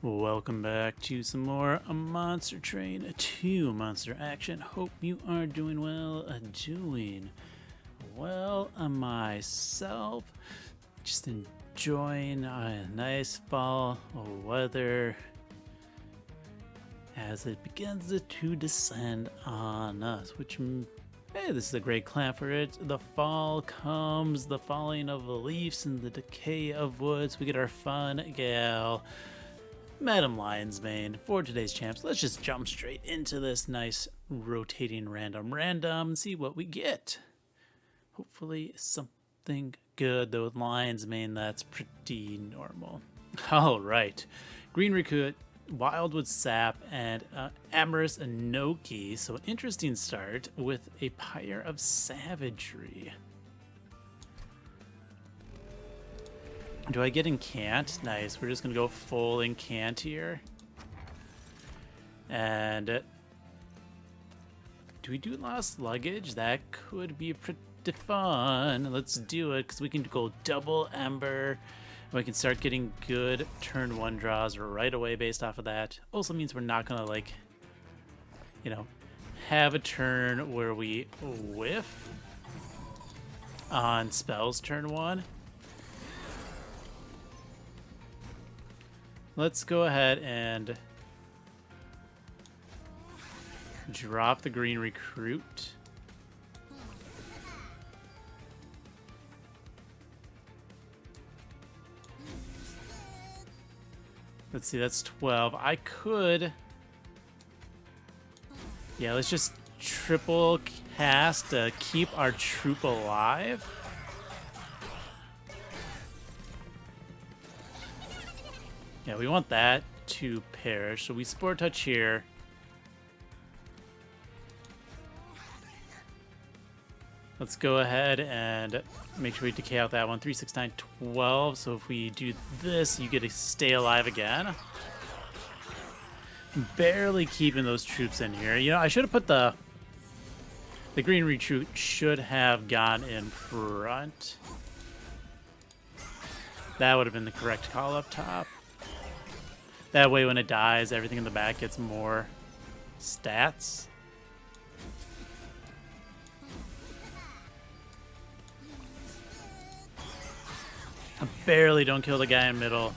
Welcome back to some more Monster Train 2 Monster Action. Hope you are doing well. Myself. Just enjoying a nice fall weather as it begins to descend on us, which, hey, this is a great clap for it. The fall comes, the falling of the leaves and the decay of woods. We get our fun gal, Madam Lion's Mane, for today's champs. Let's just jump straight into this nice rotating random, see what we get. Hopefully something good, though with Lion's Mane, that's pretty normal. Alright, Green Recruit, Wildwood Sap, and Amorous Enoki. So an interesting start with a Pyre of Savagery. Do I get Incant? Nice. We're just going to go full Incant here. And do we do Lost Luggage? That could be pretty fun. Let's do it because we can go double Ember. We can start getting good turn 1 draws right away based off of that. Also means we're not going to, have a turn where we whiff on spells turn 1. Let's go ahead and drop the Green Recruit. Let's see, that's 12. I could... Yeah, let's just triple cast to keep our troop alive. Yeah, we want that to perish. So we Spore Touch here. Let's go ahead and make sure we decay out that one. 3, 6, 9, 12. So if we do this, you get to stay alive again. Barely keeping those troops in here. I should have put the Green Recruit should have gone in front. That would have been the correct call up top. That way when it dies, everything in the back gets more stats. I barely don't kill the guy in middle.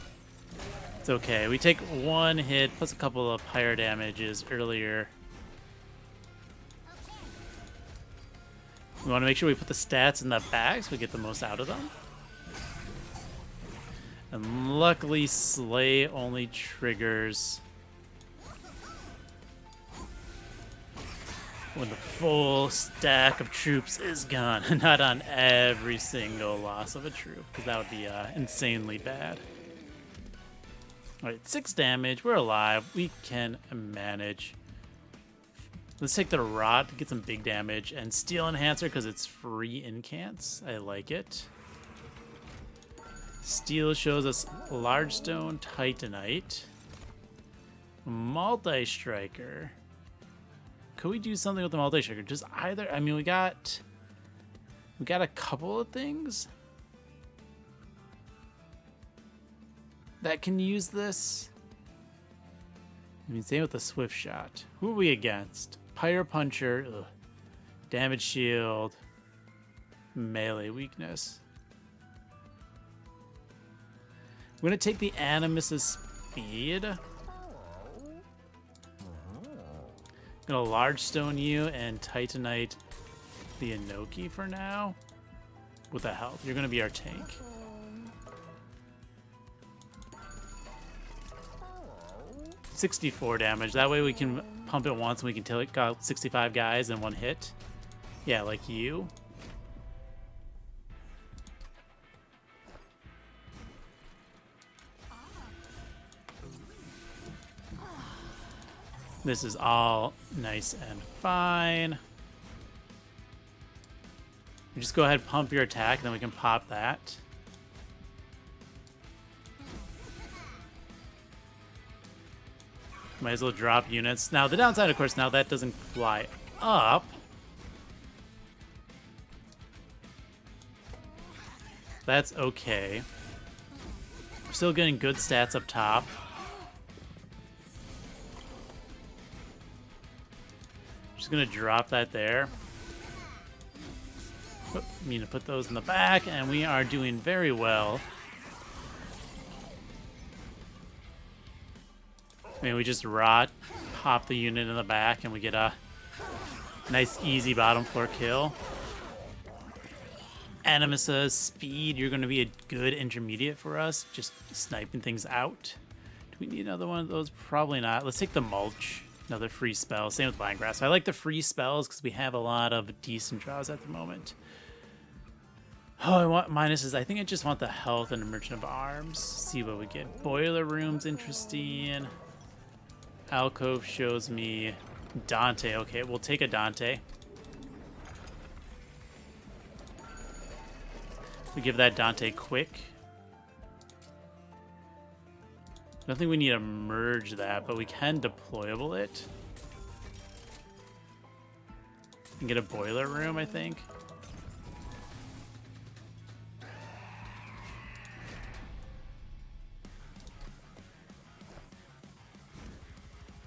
It's okay. We take 1 hit plus a couple of pyre damages earlier. We want to make sure we put the stats in the back so we get the most out of them. And luckily, Slay only triggers when the full stack of troops is gone. Not on every single loss of a troop, because that would be insanely bad. Alright, 6 damage. We're alive. We can manage. Let's take the Rot to get some big damage. And Steel Enhancer, because it's free incants. I like it. Steel shows us Large Stone, Titanite, Multi-Striker. Could we do something with the Multi-Striker? Just either. I mean, we got a couple of things that can use this. I mean, same with the Swift Shot. Who are we against? Pyre Puncher, ugh. Damage Shield, Melee Weakness. We're going to take the Animus's Speed. Gonna Large Stone you and Titanite the Enoki for now. With the health. You're going to be our tank. $64 damage. That way we can pump it once and we can take out 65 guys in 1 hit. Yeah, like you. This is all nice and fine. You just go ahead, pump your attack, and then we can pop that. Might as well drop units. Now, the downside, of course, now that doesn't fly up. That's okay. Still getting good stats up top. Just gonna drop that there. I mean to put those in the back, and we are doing very well. I mean, we just rot, pop the unit in the back, and we get a nice, easy bottom floor kill. Animus' speed, you're going to be a good intermediate for us, just sniping things out. Do we need another one of those? Probably not. Let's take the mulch, another free spell. Same with vine grass. I like the free spells because we have a lot of decent draws at the moment. Oh, I want minuses. I think I just want the health and the merchant of arms. See what we get. Boiler room's interesting. Alcove shows me Dante. Okay, we'll take a Dante. We give that Dante quick. I don't think we need to merge that, but we can deployable it. And get a boiler room, I think.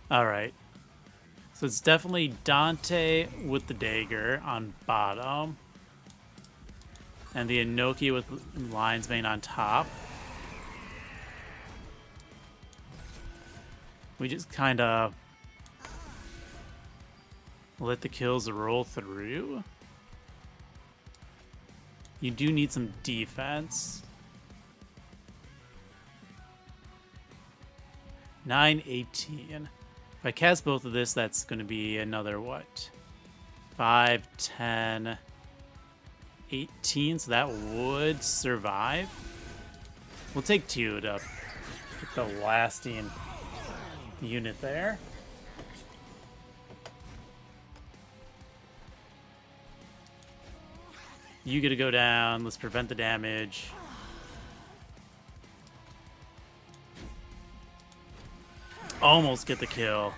Alright. So it's definitely Dante with the dagger on bottom. And the Inoki with Lion's Mane on top. We just kind of let the kills roll through. You do need some defense. 9-18. If I cast both of this, that's going to be another, what? 5, 10, 18. So that would survive. We'll take 2 to get the lasting unit there. You get to go down. Let's prevent the damage. Almost get the kill.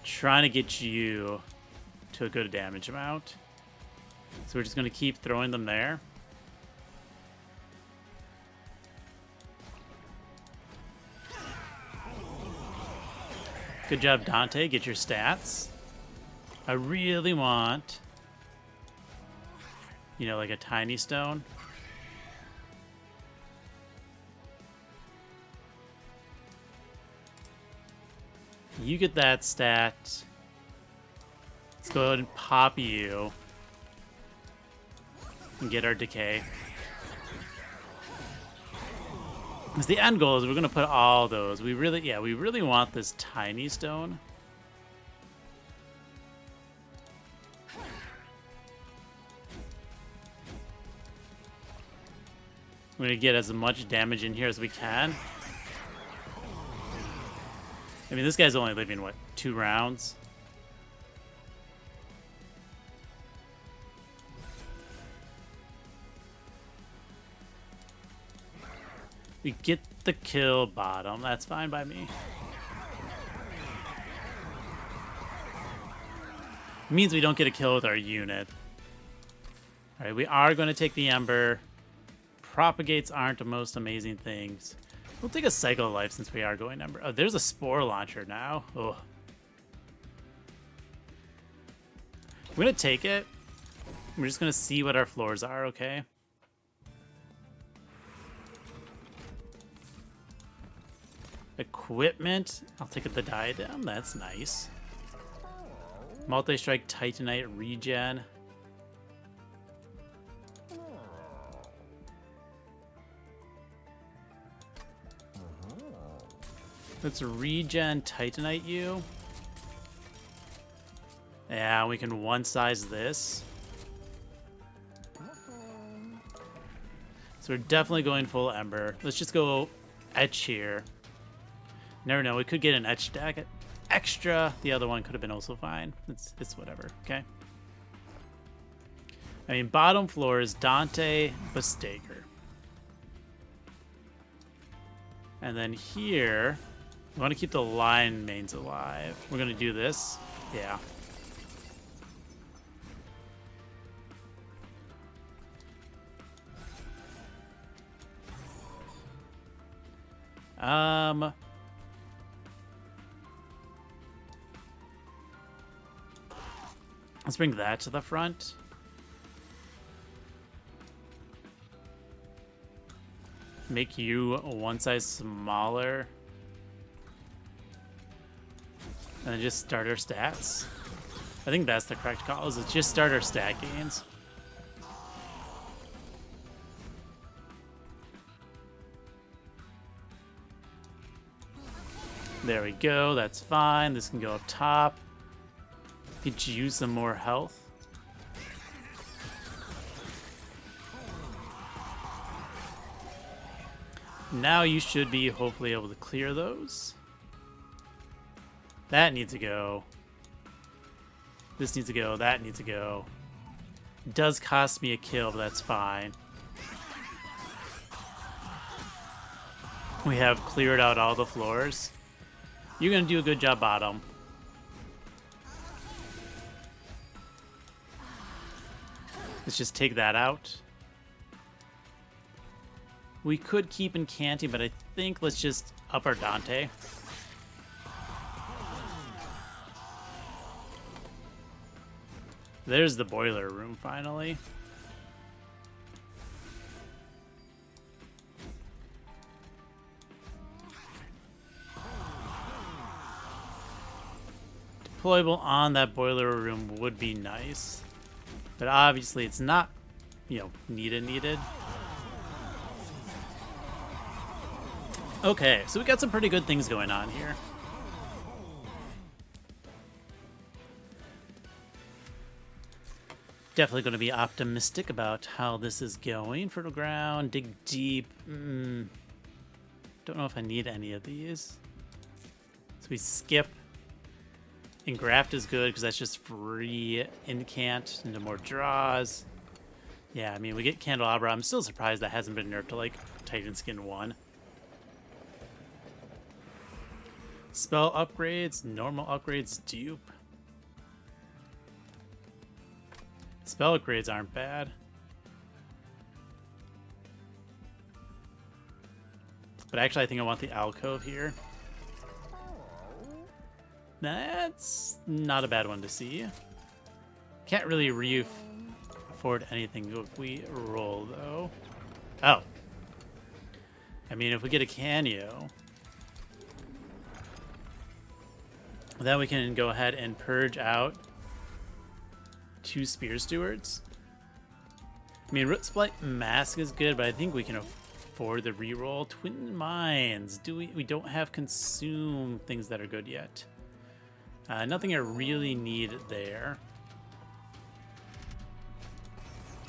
Trying to get you to a good damage amount. So we're just going to keep throwing them there. Good job, Dante. Get your stats. I really want, you know, like a tiny stone. You get that stat. Let's go ahead and pop you. And get our decay. Because the end goal is we're going to put all those. We really want this tiny stone. We're going to get as much damage in here as we can. I mean, this guy's only living, what, 2 rounds? We get the kill bottom. That's fine by me. It means we don't get a kill with our unit. Alright, we are going to take the Ember. Propagates aren't the most amazing things. We'll take a Cycle of Life since we are going Ember. Oh, there's a Spore Launcher now. Oh. We're going to take it. We're just going to see what our floors are, okay? Equipment. I'll take the Diadem. That's nice. Multi-Strike Titanite regen. Let's regen Titanite you. Yeah, we can one-size this. So we're definitely going full Ember. Let's just go Etch here. Never know, we could get an Etch deck extra. The other one could have been also fine. It's whatever, okay? I mean, bottom floor is Dante Bastaker. And then here, we want to keep the Lion Manes alive. We're going to do this. Yeah. Let's bring that to the front. Make you one size smaller. And then just start our stats. I think that's the correct call, is it's just start our stat gains. There we go, that's fine. This can go up top. Get you some more health. Now you should be hopefully able to clear those. That needs to go. This needs to go, that needs to go. It does cost me a kill, but that's fine. We have cleared out all the floors. You're gonna do a good job, bottom. Let's just take that out. We could keep incanting, but I think let's just up our Dante. There's the boiler room, finally. Deployable on that boiler room would be nice. But obviously it's not, you know, needed. Okay, so we got some pretty good things going on here. Definitely going to be optimistic about how this is going. Fertile ground, dig deep. Don't know if I need any of these. So we skip. Engraft is good because that's just free incant into more draws. Yeah, I mean, we get Candelabra. I'm still surprised that hasn't been nerfed to, like, Titan Skin 1. Spell upgrades, normal upgrades, dupe. Spell upgrades aren't bad. But actually, I think I want the alcove here. That's not a bad one to see. Can't really afford anything if we roll, though. Oh. I mean, if we get a Canio, then we can go ahead and purge out 2 Spear Stewards. I mean, Root Splice Mask is good, but I think we can afford the reroll. Twin Mines. We don't have consume things that are good yet. Nothing I really need there.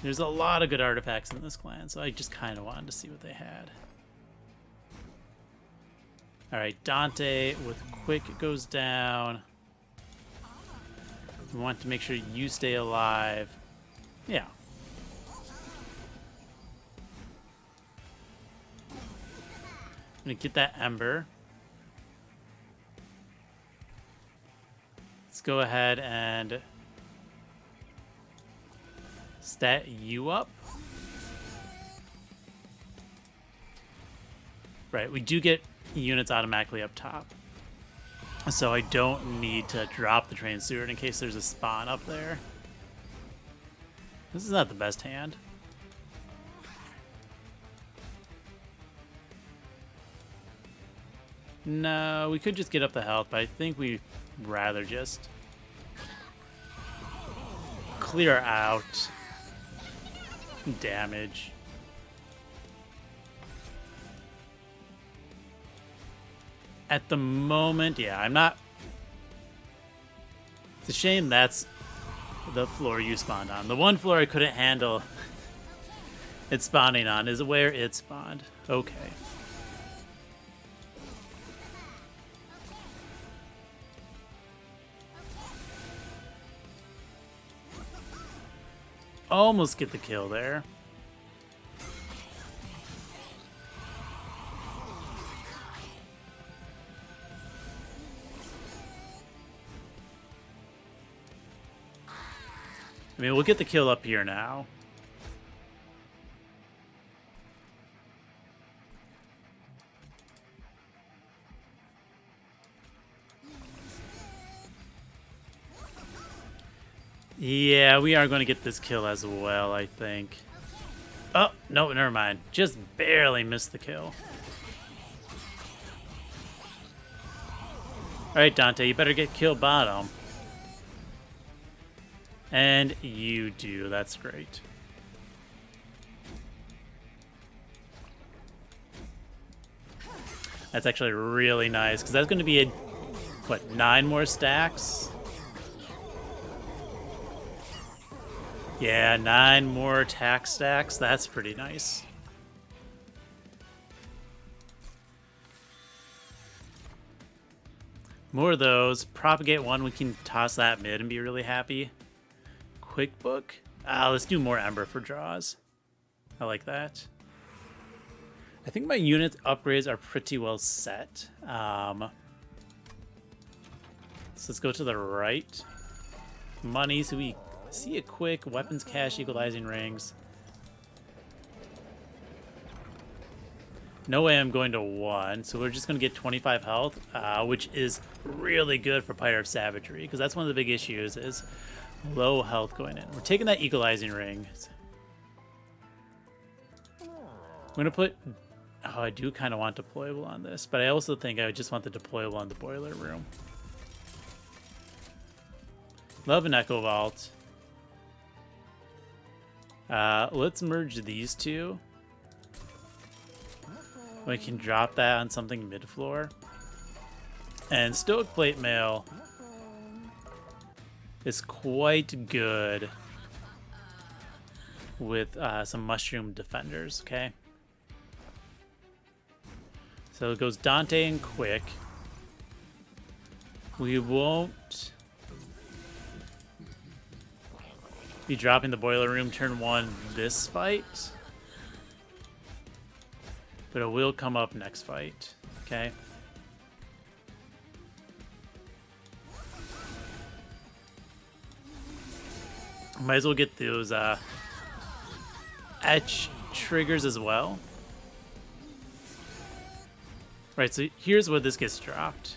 There's a lot of good artifacts in this clan, so I just kind of wanted to see what they had. Alright, Dante with Quick goes down. We want to make sure you stay alive. Yeah. I'm gonna get that Ember. Let's go ahead and stat you up. Right, we do get units automatically up top. So I don't need to drop the Train Steward in case there's a spawn up there. This is not the best hand. No, we could just get up the health, but I think we'd rather just clear out damage. At the moment, yeah, I'm not... It's a shame that's the floor you spawned on. The one floor I couldn't handle it spawning on is where it spawned. Okay. Almost get the kill there. I mean, we'll get the kill up here now. Yeah, we are going to get this kill as well, I think. Oh, no, never mind. Just barely missed the kill. Alright, Dante, you better get kill bottom. And you do. That's great. That's actually really nice, because that's going to be, what, 9 more stacks? Yeah, 9 more attack stacks. That's pretty nice. More of those. Propagate 1, we can toss that mid and be really happy. Quick book? Let's do more Ember for draws. I like that. I think my unit upgrades are pretty well set. So let's go to the right. Money, so we see a quick weapons cache, equalizing rings. No way I'm going to 1, so we're just going to get 25 health, which is really good for Pyre of Savagery, because that's one of the big issues is low health going in. We're taking that equalizing ring. I'm going to put... Oh, I do kind of want deployable on this, but I also think I just want the deployable on the boiler room. Love an Echo Vault. Let's merge these two. We can drop that on something mid-floor. And Stoic Plate Mail is quite good with some Mushroom Defenders, okay? So it goes Dante and Quick. We won't be dropping the boiler room turn 1 this fight, but it will come up next fight, okay? Might as well get those etch triggers as well. Right, so here's where this gets dropped.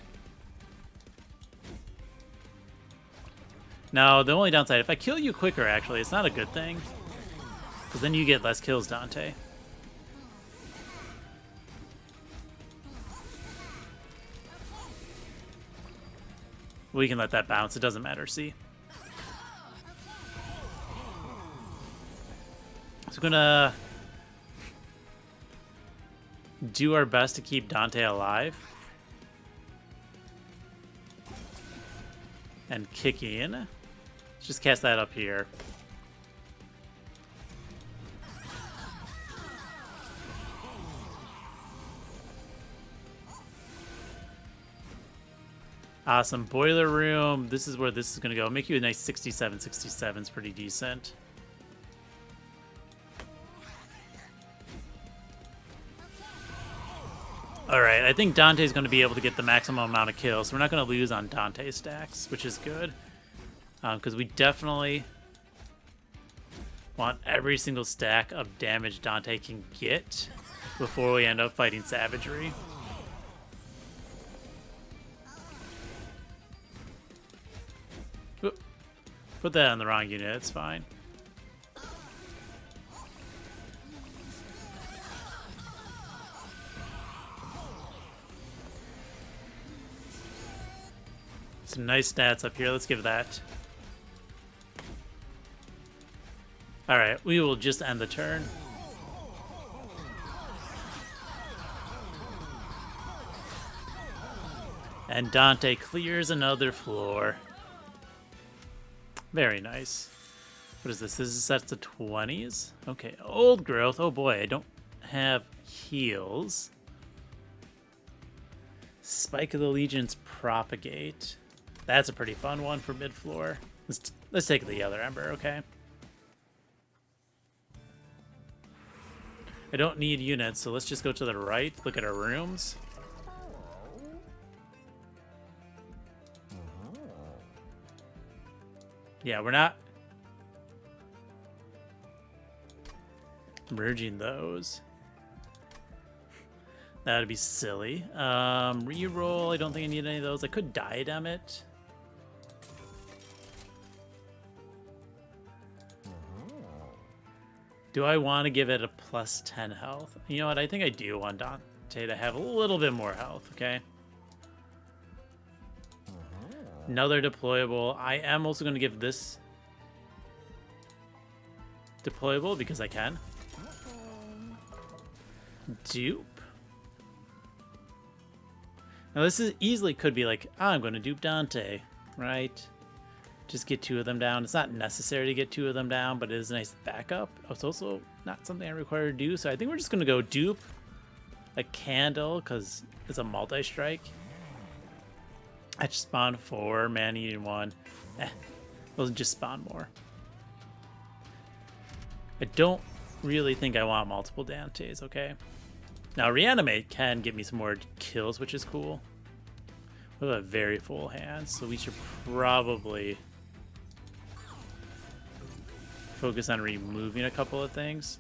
Now, the only downside, if I kill you quicker, actually, it's not a good thing. Because then you get less kills, Dante. We can let that bounce. It doesn't matter, see? So we're gonna do our best to keep Dante alive. And kick in. Let's just cast that up here. Awesome. Boiler room. This is where this is going to go. Make you a nice 67. 67 is pretty decent. Alright, I think Dante's going to be able to get the maximum amount of kills, so we're not going to lose on Dante stacks, which is good. Because we definitely want every single stack of damage Dante can get before we end up fighting Savagery. Put that on the wrong unit, it's fine. Some nice stats up here. Let's give that. Alright, we will just end the turn. And Dante clears another floor. Very nice. What is this? This is set to 20s? Okay, old growth. Oh boy, I don't have heals. Spike of the Legion's Propagate. That's a pretty fun one for mid-floor. Let's take the other Ember, okay? I don't need units, so let's just go to the right, look at our rooms. Yeah, we're not merging those. That would be silly. Reroll, I don't think I need any of those. I could diadem it. Do I want to give it a plus 10 health? You know what? I think I do want Dante to have a little bit more health, okay? Another deployable. I am also going to give this deployable because I can. Dupe. Now this is easily could be like, oh, I'm going to dupe Dante, right? Just get 2 of them down. It's not necessary to get 2 of them down, but it is a nice backup. It's also not something I require to do, so I think we're just going to go dupe a candle because it's a multi-strike. I just spawned 4, man eating 1. We'll just spawn more. I don't really think I want multiple Dantes, okay? Now, Reanimate can get me some more kills, which is cool. We have a very full hand, so we should probably focus on removing a couple of things.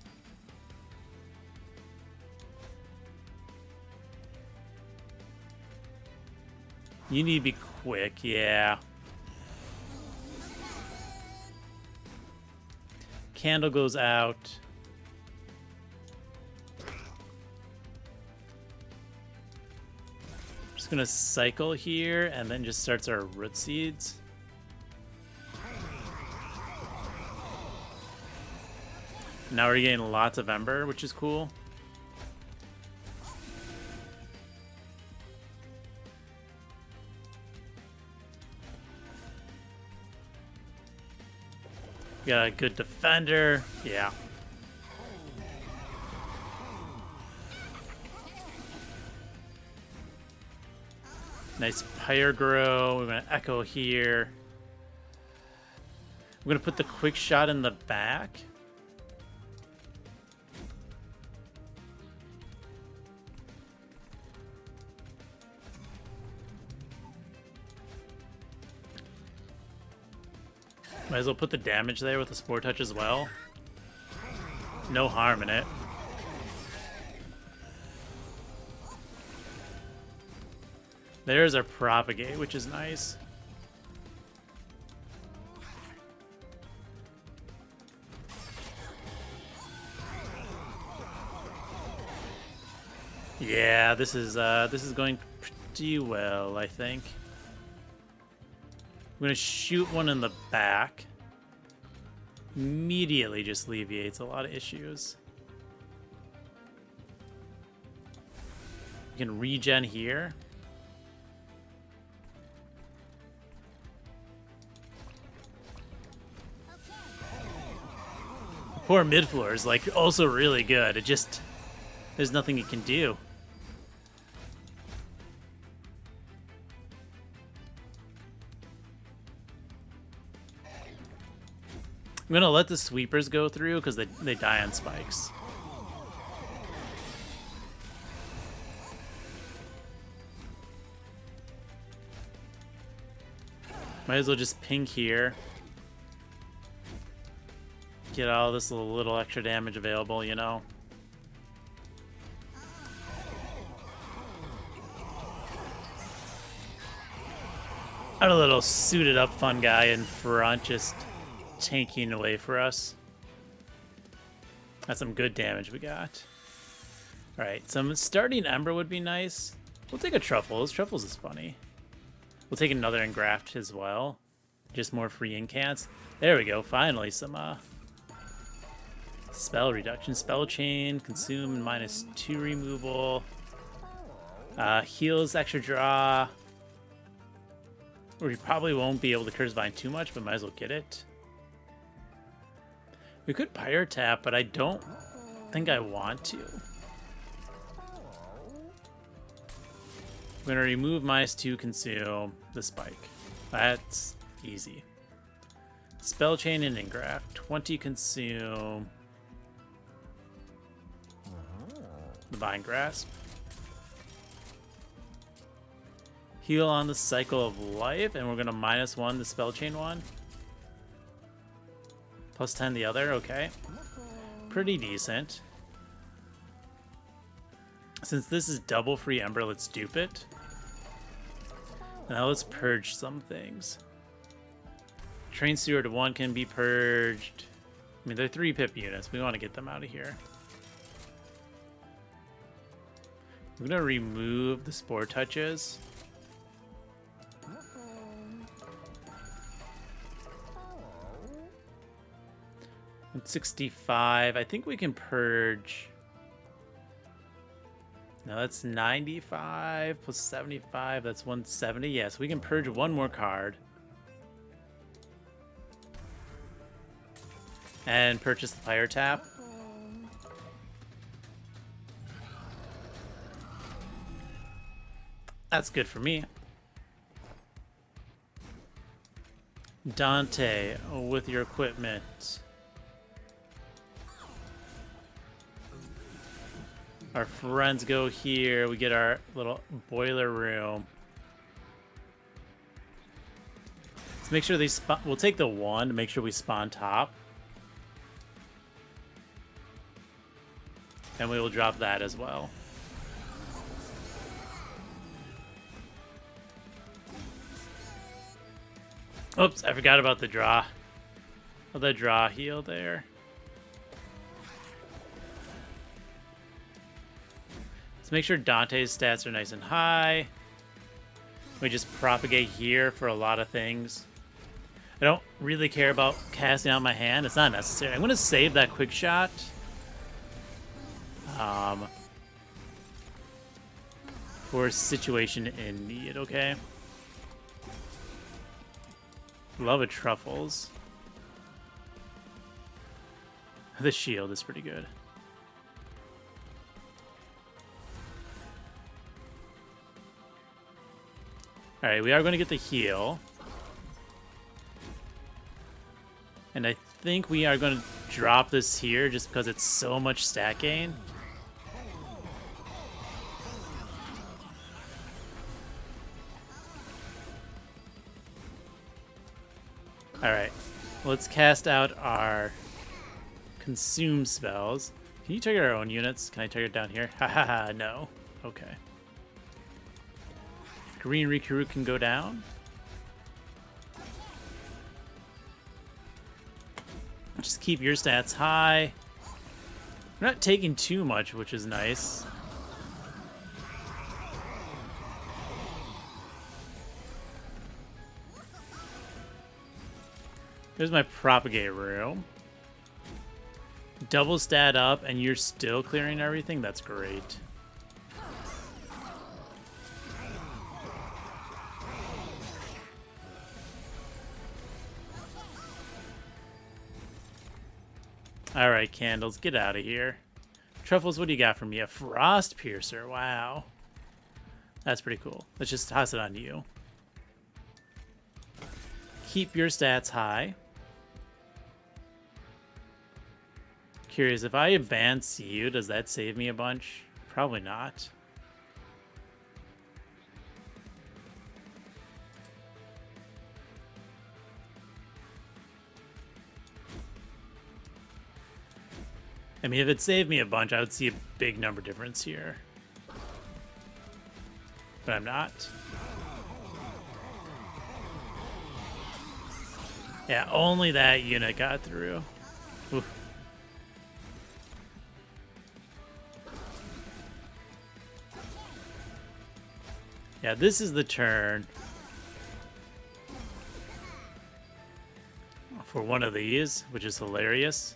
You need to be quick, yeah. Candle goes out. Just gonna cycle here and then just starts our root seeds. Now we're getting lots of ember, which is cool. Got a good defender. Yeah. Nice Pyre Grow. We're going to Echo here. We're going to put the quick shot in the back. Might as well put the damage there with the Spore Touch as well. No harm in it. There's our Propagate, which is nice. Yeah, this is going pretty well, I think. I'm gonna shoot one in the back. Immediately just alleviates a lot of issues. We can regen here. Poor mid floor is like also really good. It just there's nothing it can do. I'm gonna let the sweepers go through because they die on spikes. Might as well just ping here. Get all this little extra damage available, you know. Got a little suited up fun guy in front, just tanking away for us. That's some good damage we got. Alright, some starting Ember would be nice. We'll take a Truffles. Truffles is funny. We'll take another Engraft as well. Just more free incants. There we go. Finally, some spell reduction. Spell Chain, consume and -2 removal. Heals extra draw. We probably won't be able to Curse Vine too much, but might as well get it. We could Pyre Tap, but I don't think I want to. I'm going to remove -2 consume the spike. That's easy. Spell Chain and Engraft. 20 consume. Divine Grasp. Heal on the Cycle of Life, and we're going to -1 the Spell Chain one. +10 the other, okay. Pretty decent. Since this is double free Ember, let's dupe it. Now let's purge some things. Train Steward 1 can be purged. I mean, they're 3 pip units. We want to get them out of here. I'm going to remove the spore touches. 165. I think we can purge. No, that's 95 plus 75. That's 170. Yes, we can purge one more card. And purchase the fire tap. That's good for me. Dante, with your equipment. Our friends go here. We get our little boiler room. Let's make sure they spawn. We'll take the 1 to make sure we spawn top. And we will drop that as well. Oops, I forgot about the draw. Oh, the draw heal there. Let's make sure Dante's stats are nice and high. We just propagate here for a lot of things. I don't really care about casting out my hand. It's not necessary. I'm going to save that quick shot. For a situation in need, okay? Love of truffles. The shield is pretty good. Alright, we are going to get the heal. And I think we are going to drop this here just because it's so much stat gain. Alright, let's cast out our consume spells. Can you target our own units? Can I target down here? Ha ha ha, no. Okay. Green Recruit can go down. Just keep your stats high. We're not taking too much, which is nice. There's my propagate room. Double stat up and you're still clearing everything? That's great. Alright, Candles, get out of here. Truffles, what do you got for me? A Frost Piercer, wow. That's pretty cool. Let's just toss it on you. Keep your stats high. Curious, if I advance you, does that save me a bunch? Probably not. I mean, if it saved me a bunch, I would see a big number difference here. But I'm not. Yeah, only that unit got through. Oof. Yeah, this is the turn for one of these, which is hilarious.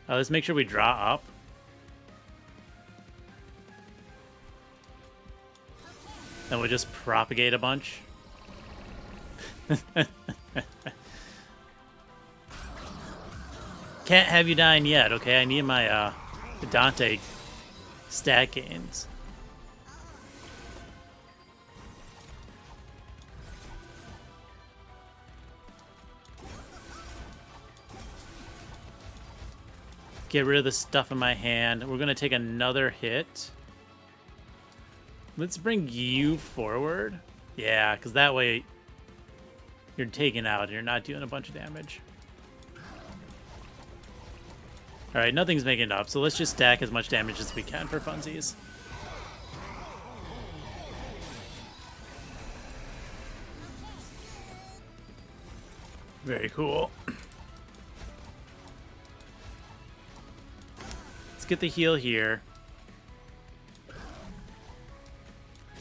Let's make sure we draw up. Then we'll just propagate a bunch. Can't have you dying yet, okay? I need my Dante stat gains. Get rid of the stuff in my hand. We're going to take another hit. Let's bring you forward. Yeah, because that way you're taken out and you're not doing a bunch of damage. Alright, nothing's making it up, so let's just stack as much damage as we can for funsies. Very cool. Let's get the heal here.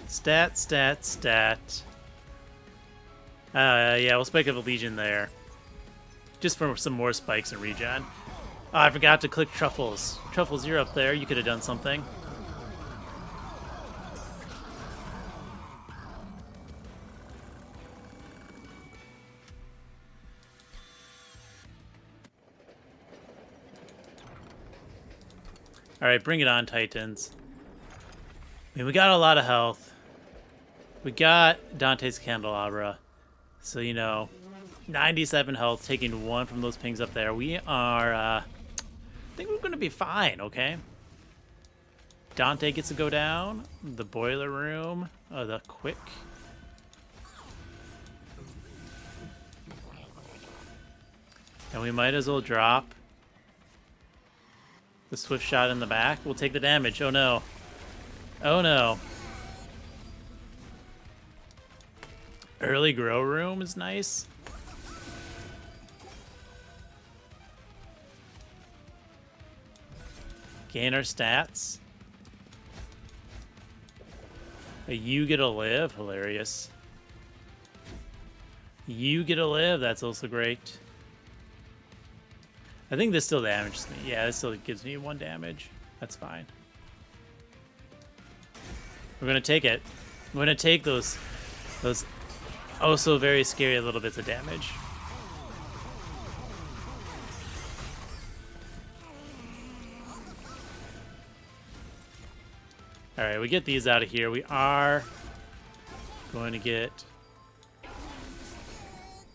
Stat, stat, stat. Yeah, we'll spike up a Legion there. Just for some more spikes and regen. Oh, I forgot to click Truffles. Truffles, you're up there. You could have done something. Alright, bring it on, Titans. I mean, we got a lot of health. We got Dante's Candelabra. So, you know, 97 health, taking one from those pings up there. We are, I think we're going to be fine, okay? Dante gets to go down. The boiler room. The quick. And we might as well drop the swift shot in the back. We'll take the damage. Oh, no. Oh, no. Early grow room is nice. Gain our stats. You get to live. Hilarious. You get to live. That's also great. I think this still damages me. Yeah, this still gives me 1 damage. That's fine. We're going to take it. We're going to take those oh so very scary little bits of damage. Alright, we get these out of here. We are going to get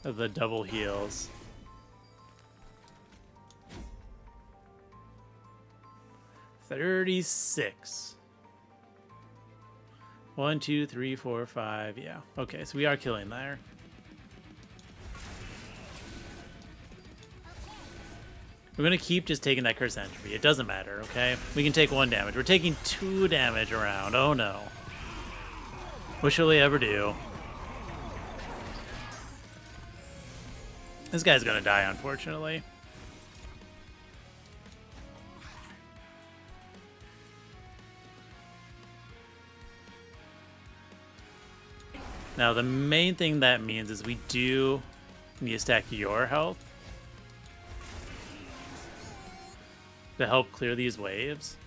the double heals. $36. 1, 2, 3, 4, 5. Yeah. Okay, so we are killing there. We're going to keep just taking that curse entropy. It doesn't matter, okay? We can take 1 damage. We're taking 2 damage around. Oh, no. What shall we ever do? This guy's going to die, unfortunately. Now, the main thing that means is we do need to stack your health to help clear these waves.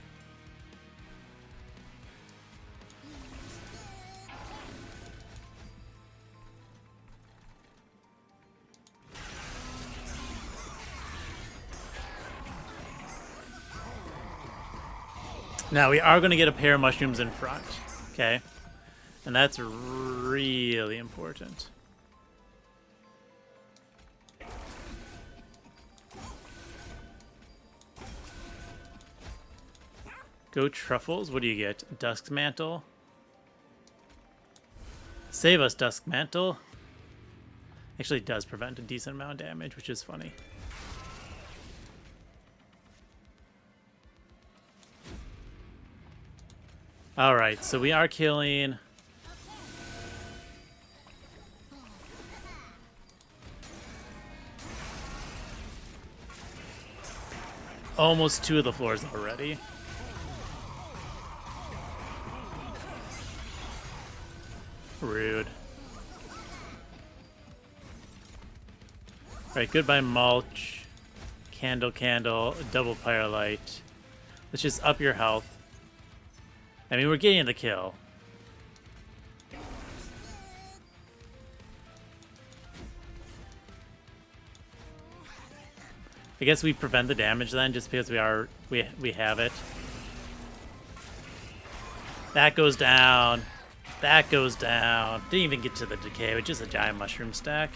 Now, we are going to get a pair of mushrooms in front, okay? And that's really important. Go Truffles. What do you get? Dusk Mantle. Save us, Dusk Mantle. Actually, it does prevent a decent amount of damage, which is funny. Alright, so we are killing almost 2 of the floors already. Rude. Alright, goodbye mulch. Candle, candle, double firelight. Let's just up your health. I mean, we're getting the kill. I guess we prevent the damage then, just because we have it. That goes down. That goes down. Didn't even get to the decay, but just a giant mushroom stack.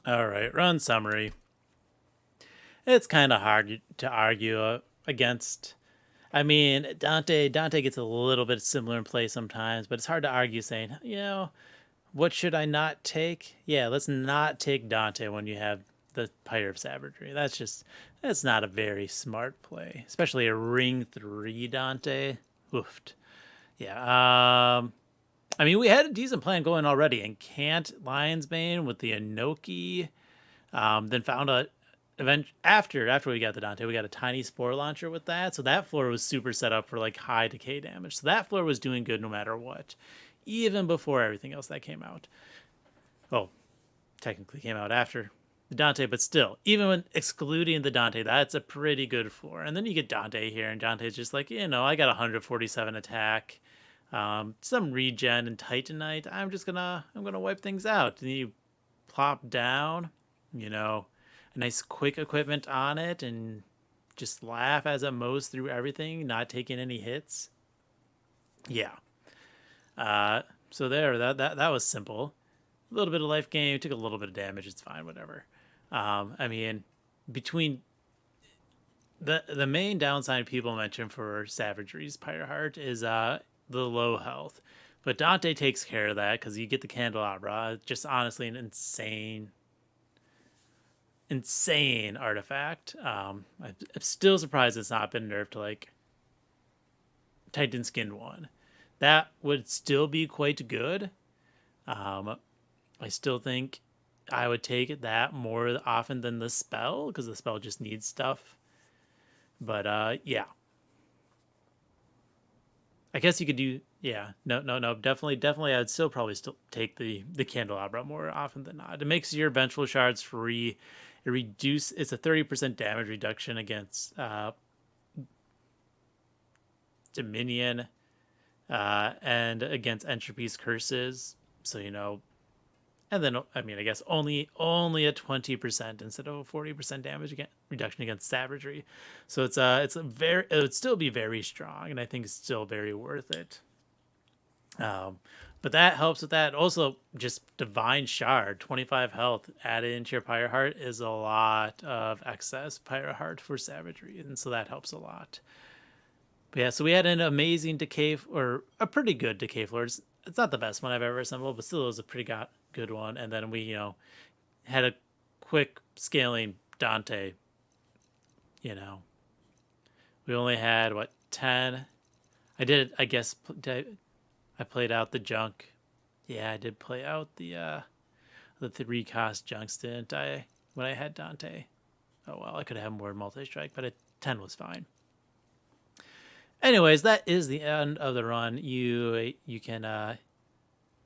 Alright, run summary. It's kind of hard to argue against. I mean, Dante gets a little bit similar in play sometimes, but it's hard to argue saying, you know, what should I not take? Yeah, let's not take Dante when you have the Pyre of Savagery. That's not a very smart play, especially a ring 3 Dante. Oofed. Yeah. I mean, we had a decent plan going already, and Cant Lion's Bane with the Inoki. Then found a event after we got the Dante, we got a tiny spore launcher with that. So that floor was super set up for like high decay damage. So that floor was doing good no matter what, even before everything else that came out. Oh, technically came out after the Dante, but still, even when excluding the Dante, that's a pretty good floor. And then you get Dante here, and Dante's just like, I got 147 attack, some regen and Titanite. I'm gonna wipe things out. And you plop down, a nice quick equipment on it, and just laugh as it mows through everything, not taking any hits. Yeah. So that was simple. A little bit of life gain, took a little bit of damage. It's fine, whatever. I mean, between the main downside people mention for Savagery's Pyre Heart is the low health, but Dante takes care of that because you get the Candelabra. Just honestly, an insane artifact. I'm still surprised it's not been nerfed to like Titan Skin 1. That would still be quite good. I still think I would take that more often than the spell, because the spell just needs stuff. But yeah. I guess you could do, yeah, no, definitely. I would still probably take the Candelabra more often than not. It makes your Vengeful Shards free. It's a 30% damage reduction against Dominion and against Entropy's Curses. So, and then, I mean, I guess only a 20% instead of a 40% damage reduction against Savagery. So it would still be very strong, and I think it's still very worth it. But that helps with that. Also, just Divine Shard, 25 health added into your Pyre Heart is a lot of excess Pyre Heart for Savagery, and so that helps a lot. But yeah, so we had an amazing decay, or a pretty good decay floor. It's not the best one I've ever assembled, but still it was a pretty good one. And then we, had a quick scaling Dante. We only had, 10? I guess, I played out the junk. Yeah, I did play out the 3-cost junks, didn't I, when I had Dante? Oh, well, I could have more multi-strike, but 10 was fine. Anyways, that is the end of the run. You can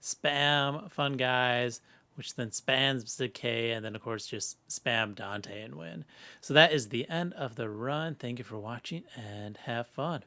spam Fun Guys, which then spams Decay, and then, of course, just spam Dante and win. So that is the end of the run. Thank you for watching, and have fun.